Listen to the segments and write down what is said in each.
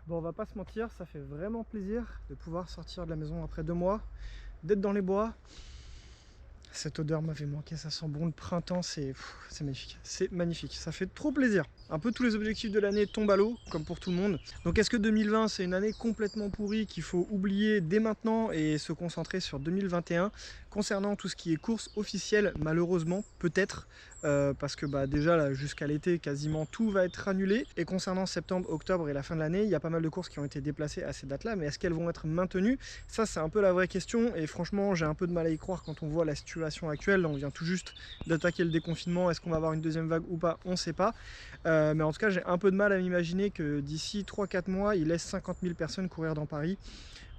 Bon, on va pas se mentir, ça fait vraiment plaisir de pouvoir sortir de la maison après 2 mois, d'être dans les bois. Cette odeur m'avait manqué, ça sent bon le printemps, c'est magnifique. C'est magnifique, ça fait trop plaisir. Un peu tous les objectifs de l'année tombent à l'eau, comme pour tout le monde. Donc est-ce que 2020 c'est une année complètement pourrie qu'il faut oublier dès maintenant et se concentrer sur 2021? Concernant tout ce qui est course officielle, malheureusement, peut-être, parce que déjà là, jusqu'à l'été, quasiment tout va être annulé. Et concernant septembre, octobre et la fin de l'année, il y a pas mal de courses qui ont été déplacées à ces dates-là, mais est-ce qu'elles vont être maintenues? Ça, c'est un peu la vraie question, et franchement, j'ai un peu de mal à y croire quand on voit la situation actuelle. On vient tout juste d'attaquer le déconfinement, est-ce qu'on va avoir une deuxième vague ou pas? On ne sait pas. Mais en tout cas, j'ai un peu de mal à m'imaginer que d'ici 3-4 mois, il laisse 50 000 personnes courir dans Paris.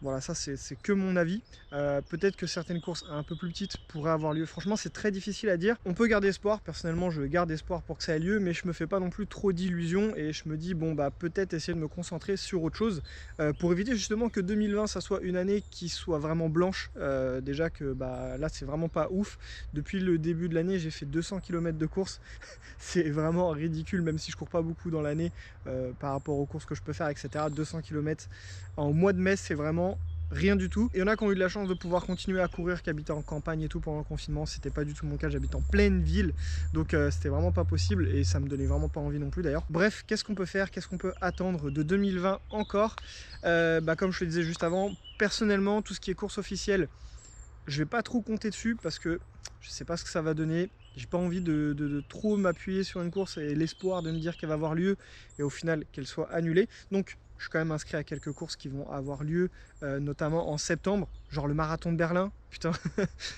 Voilà, ça c'est que mon avis. Peut-être que certaines courses un peu plus petites pourraient avoir lieu. Franchement, c'est très difficile à dire. On peut garder espoir. Personnellement, je garde espoir pour que ça ait lieu, mais je me fais pas non plus trop d'illusions et je me dis, bon, peut-être essayer de me concentrer sur autre chose pour éviter justement que 2020, ça soit une année qui soit vraiment blanche. Déjà que là, c'est vraiment pas ouf. Depuis le début de l'année, j'ai fait 200 km de course. C'est vraiment ridicule, même si je cours pas beaucoup dans l'année par rapport aux courses que je peux faire, etc. 200 km en mois de mai, c'est vraiment rien du tout. Et il y en a qui ont eu de la chance de pouvoir continuer à courir, qui habitaient en campagne et tout pendant le confinement. C'était pas du tout mon cas, j'habite en pleine ville, donc c'était vraiment pas possible et ça me donnait vraiment pas envie non plus d'ailleurs. Bref, qu'est-ce qu'on peut faire, qu'est-ce qu'on peut attendre de 2020 encore? Comme je le disais juste avant, personnellement, tout ce qui est course officielle, je vais pas trop compter dessus parce que je sais pas ce que ça va donner. J'ai pas envie de trop m'appuyer sur une course et l'espoir de me dire qu'elle va avoir lieu et au final qu'elle soit annulée. Donc je suis quand même inscrit à quelques courses qui vont avoir lieu, notamment en septembre, genre le marathon de Berlin. Putain,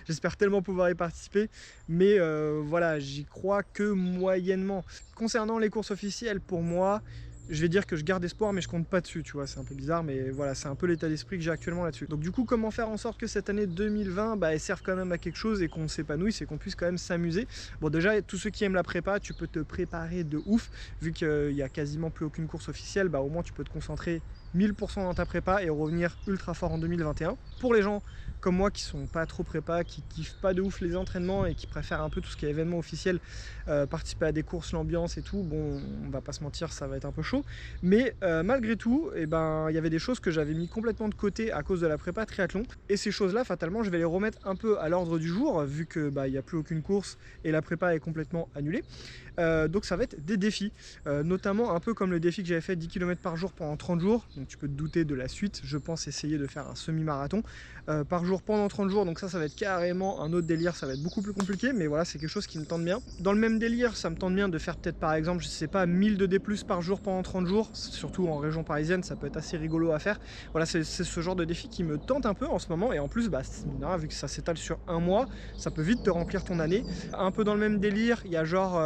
j'espère tellement pouvoir y participer. Mais voilà, j'y crois que moyennement. Concernant les courses officielles, pour moi, je vais dire que je garde espoir, mais je compte pas dessus, tu vois, c'est un peu bizarre, mais voilà, c'est un peu l'état d'esprit que j'ai actuellement là-dessus. Donc du coup, comment faire en sorte que cette année 2020, elle serve quand même à quelque chose et qu'on s'épanouisse et qu'on puisse quand même s'amuser? Bon, déjà, tous ceux qui aiment la prépa, tu peux te préparer de ouf, vu qu'il y a quasiment plus aucune course officielle, au moins tu peux te concentrer 1000% dans ta prépa et revenir ultra fort en 2021. Pour les gens comme moi qui sont pas trop prépa, qui kiffent pas de ouf les entraînements et qui préfèrent un peu tout ce qui est événement officiel, participer à des courses, l'ambiance et tout, bon, on va pas se mentir, ça va être un peu chaud. Mais malgré tout, il y avait des choses que j'avais mis complètement de côté à cause de la prépa triathlon. Et ces choses-là, fatalement, je vais les remettre un peu à l'ordre du jour, vu que il n'y a plus aucune course et la prépa est complètement annulée. Donc ça va être des défis, notamment un peu comme le défi que j'avais fait 10 km par jour pendant 30 jours. Donc tu peux te douter de la suite, je pense essayer de faire un semi-marathon par jour pendant 30 jours. Donc ça va être carrément un autre délire, ça va être beaucoup plus compliqué, mais voilà, c'est quelque chose qui me tente bien. Dans le même délire, ça me tente bien de faire peut-être par exemple, je sais pas, 1000 de D+, par jour pendant 30 jours, surtout en région parisienne, ça peut être assez rigolo à faire. Voilà, c'est ce genre de défi qui me tente un peu en ce moment, et en plus, vu que ça s'étale sur un mois, ça peut vite te remplir ton année. Un peu dans le même délire, il y a genre,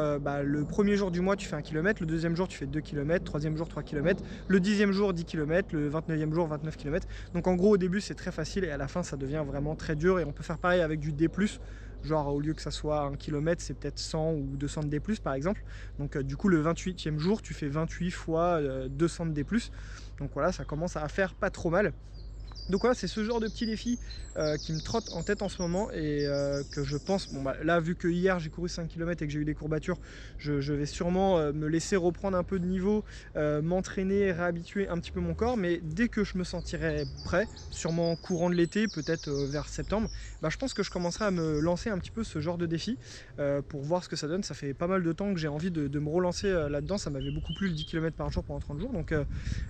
le premier jour du mois, tu fais 1 km, le deuxième jour, tu fais 2 km, troisième jour, 3 km, le 10e jour, 10 km, le 29e jour, 29 km. Donc en gros, au début, c'est très facile, et à la fin, ça devient vraiment très dur, et on peut faire pareil avec du D+, genre au lieu que ça soit 1 km, c'est peut-être 100 ou 200 de D+, par exemple. Donc du coup, le 28e jour, tu fais 28 fois 200 de D+. Donc voilà, ça commence à faire pas trop mal. Donc voilà, c'est ce genre de petits défis qui me trottent en tête en ce moment et que je pense, là vu que hier j'ai couru 5 km et que j'ai eu des courbatures, je vais sûrement me laisser reprendre un peu de niveau, m'entraîner, réhabituer un petit peu mon corps, mais dès que je me sentirai prêt, sûrement courant de l'été, peut-être vers septembre, je pense que je commencerai à me lancer un petit peu ce genre de défi pour voir ce que ça donne. Ça fait pas mal de temps que j'ai envie de me relancer là-dedans, ça m'avait beaucoup plu le 10 km par jour pendant 30 jours, donc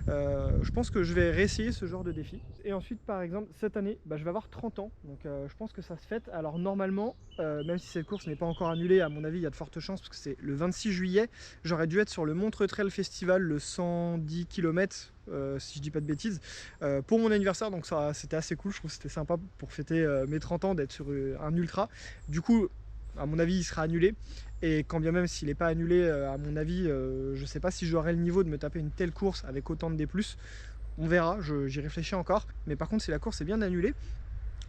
je pense que je vais réessayer ce genre de défi. Et ensuite, par exemple, cette année, je vais avoir 30 ans, donc je pense que ça se fête. Alors normalement, même si cette course n'est pas encore annulée, à mon avis, il y a de fortes chances, parce que c'est le 26 juillet, j'aurais dû être sur le Montreux Trail Festival, le 110 km, si je dis pas de bêtises, pour mon anniversaire, donc ça c'était assez cool, je trouve que c'était sympa pour fêter mes 30 ans, d'être sur un ultra. Du coup, à mon avis, il sera annulé. Et quand bien même s'il n'est pas annulé, à mon avis, je ne sais pas si j'aurai le niveau de me taper une telle course avec autant de D+. On verra, j'y réfléchis encore. Mais par contre, si la course est bien annulée,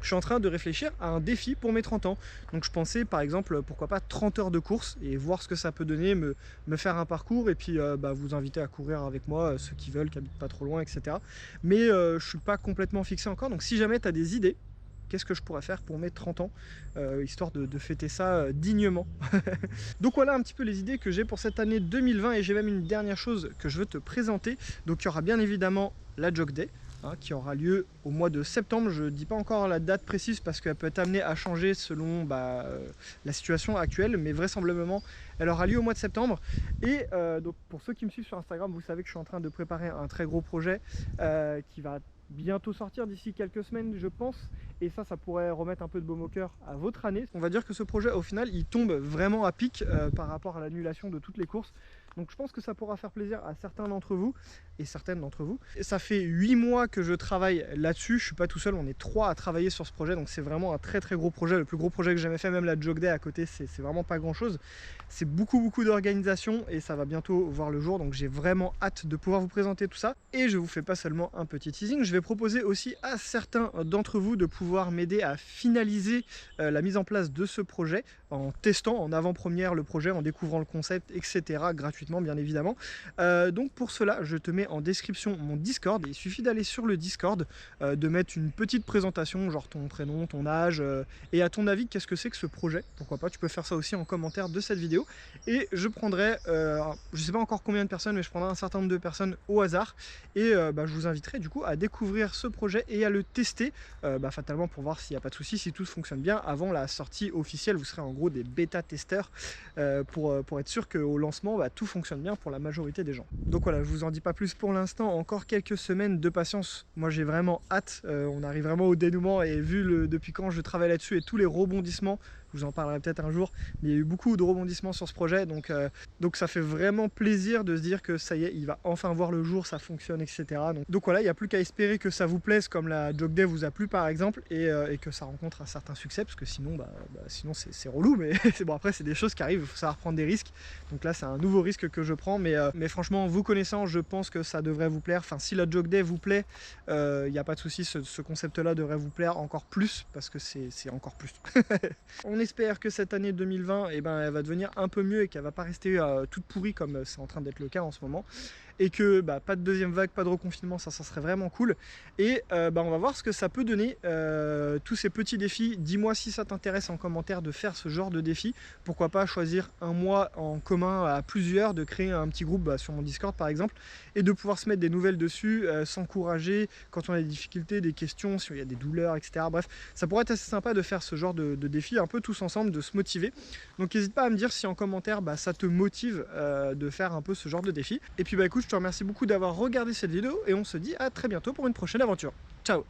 je suis en train de réfléchir à un défi pour mes 30 ans. Donc je pensais par exemple, pourquoi pas 30 heures de course et voir ce que ça peut donner, me faire un parcours et puis vous inviter à courir avec moi, ceux qui veulent, qui habitent pas trop loin, etc. Mais je suis pas complètement fixé encore. Donc si jamais tu as des idées, qu'est-ce que je pourrais faire pour mes 30 ans, histoire de fêter ça dignement. Donc voilà un petit peu les idées que j'ai pour cette année 2020, et j'ai même une dernière chose que je veux te présenter. Donc il y aura bien évidemment la Jog Day, qui aura lieu au mois de septembre. Je ne dis pas encore la date précise parce qu'elle peut être amenée à changer selon la situation actuelle, mais vraisemblablement elle aura lieu au mois de septembre. Et donc pour ceux qui me suivent sur Instagram, vous savez que je suis en train de préparer un très gros projet qui va bientôt sortir d'ici quelques semaines, je pense, et ça pourrait remettre un peu de baume au cœur à votre année. On va dire que ce projet au final il tombe vraiment à pic par rapport à l'annulation de toutes les courses, donc je pense que ça pourra faire plaisir à certains d'entre vous et certaines d'entre vous. Ça fait 8 mois que je travaille là-dessus, je suis pas tout seul, on est 3 à travailler sur ce projet, donc c'est vraiment un très gros projet, le plus gros projet que j'ai jamais fait. Même la Jog Day à côté, c'est vraiment pas grand chose, c'est beaucoup d'organisation, et ça va bientôt voir le jour, donc j'ai vraiment hâte de pouvoir vous présenter tout ça. Et je vous fais pas seulement un petit teasing, je vais proposer aussi à certains d'entre vous de pouvoir m'aider à finaliser la mise en place de ce projet, en testant en avant-première le projet, en découvrant le concept, etc. gratuitement bien évidemment. Donc pour cela, je te mets en description mon Discord, et il suffit d'aller sur le Discord, de mettre une petite présentation, genre ton prénom, ton âge, et à ton avis, qu'est-ce que c'est que ce projet. Pourquoi pas, tu peux faire ça aussi en commentaire de cette vidéo, et je prendrai, je sais pas encore combien de personnes, mais je prendrai un certain nombre de personnes au hasard, et je vous inviterai du coup à découvrir ce projet et à le tester fatalement pour voir s'il n'y a pas de souci, si tout fonctionne bien avant la sortie officielle. Vous serez en gros des bêta-testeurs pour être sûr qu'au lancement tout fonctionne bien pour la majorité des gens. Donc voilà, je vous en dis pas plus pour l'instant, encore quelques semaines de patience. Moi j'ai vraiment hâte, on arrive vraiment au dénouement, et vu depuis quand je travaille là-dessus et tous les rebondissements, je vous en parlerai peut-être un jour, mais il y a eu beaucoup de rebondissements sur ce projet, donc ça fait vraiment plaisir de se dire que ça y est, il va enfin voir le jour, ça fonctionne, etc. Donc voilà, il n'y a plus qu'à espérer que ça vous plaise comme la Jog Day vous a plu par exemple, et que ça rencontre un certain succès, parce que sinon, sinon c'est relou, mais bon, après c'est des choses qui arrivent, il faut savoir prendre des risques. Donc là c'est un nouveau risque que je prends, mais franchement, vous connaissant, je pense que ça devrait vous plaire. Enfin, si la Jog Day vous plaît, il n'y a pas de souci, ce concept là devrait vous plaire encore plus, parce que c'est encore plus. On espère que cette année 2020, elle va devenir un peu mieux, et qu'elle va pas rester toute pourrie comme c'est en train d'être le cas en ce moment, et que pas de deuxième vague, pas de reconfinement, ça serait vraiment cool. Et on va voir ce que ça peut donner, tous ces petits défis. Dis-moi si ça t'intéresse en commentaire de faire ce genre de défi. Pourquoi pas choisir un mois en commun à plusieurs, de créer un petit groupe sur mon Discord par exemple, et de pouvoir se mettre des nouvelles dessus, s'encourager quand on a des difficultés, des questions, si il y a des douleurs, etc. Bref, ça pourrait être assez sympa de faire ce genre de défi, un peu tous ensemble, de se motiver. Donc n'hésite pas à me dire si en commentaire ça te motive de faire un peu ce genre de défi. Et puis écoute, je te remercie beaucoup d'avoir regardé cette vidéo, et on se dit à très bientôt pour une prochaine aventure. Ciao!